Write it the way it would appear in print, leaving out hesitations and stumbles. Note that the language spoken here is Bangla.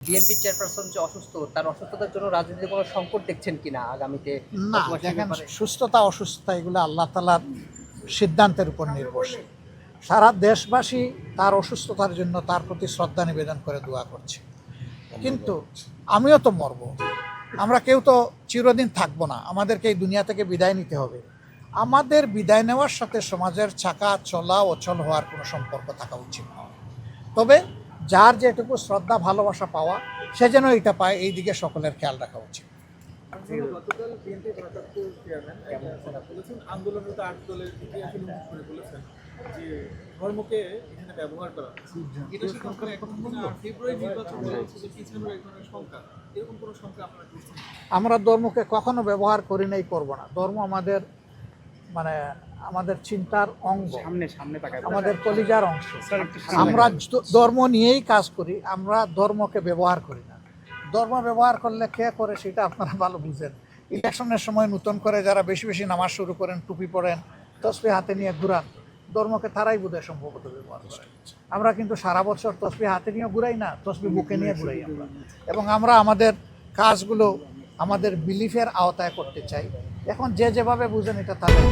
বিএনপির চেয়ারপারসন যে অসুস্থ, তার অসুস্থতার জন্য রাজনীতিতে কোনো সংকট দেখছেন কিনা আগামীতে? না, অথবা সে দেখেন, ব্যাপারে সুস্থতা অসুস্থতা এগুলো আল্লাহ তাআলার সিদ্ধান্তের উপর নির্ভরশীল। সারা দেশবাসী তার অসুস্থতার জন্য তার প্রতি শ্রদ্ধা নিবেদন করে দোয়া করছে, কিন্তু আমিও তো মরব। আমরা কেউ তো চিরদিন থাকবো না, আমাদেরকে এই দুনিয়া থেকে বিদায় নিতে হবে। আমাদের বিদায় নেওয়ার সাথে সমাজের চাকা চলা অচল হওয়ার কোনো সম্পর্ক থাকা উচিত নয়। তবে যার যেটুকু শ্রদ্ধা ভালোবাসা পাওয়া, সে যেন এটা পায়, এই দিকে সকলের খেয়াল রাখা উচিত। গতকাল বিএনপির ভারপ্রাপ্ত চেয়ারম্যান বলেছেন, আন্দোলনরত ৮ দলের ইতিহাসে উল্লেখ করে বলেছেন যে ধর্মকে এখানে ব্যবহার করা হচ্ছে। এটা সংখ্যা এখন ফেব্রুয়ারি নির্বাচন হচ্ছে যে পিছনের এক ধরনের সংখ্যা, এরকম কোনো সংখ্যা আপনারা করছেন? আমরা ধর্মকে কখনো ব্যবহার করি নাই, করবো না। ধর্ম আমাদের আমাদের চিন্তার অঙ্গ, আমাদের কলিজার অংশ। আমরা ধর্ম নিয়েই কাজ করি, আমরা ধর্মকে ব্যবহার করি না। ধর্ম ব্যবহার করলে কে করে সেটা আপনারা ভালো বুঝেন। ইলেকশনের সময় নতুন করে যারা বেশি বেশি নামাজ শুরু করেন, টুপি পরেন, তসবিহ হাতে নিয়ে ঘুরান, ধর্মকে তারাই বোধহয় সম্ভবত ব্যবহার করে। আমরা কিন্তু সারা বছর তসবিহ হাতে নিয়ে ঘুরাই না, তসবিহ বুকে নিয়ে ঘুরাই আমরা। এবং আমরা আমাদের কাজগুলো আমাদের বিলিফের আওতায় করতে চাই। এখন যে যেভাবে বুঝেন এটা তাদের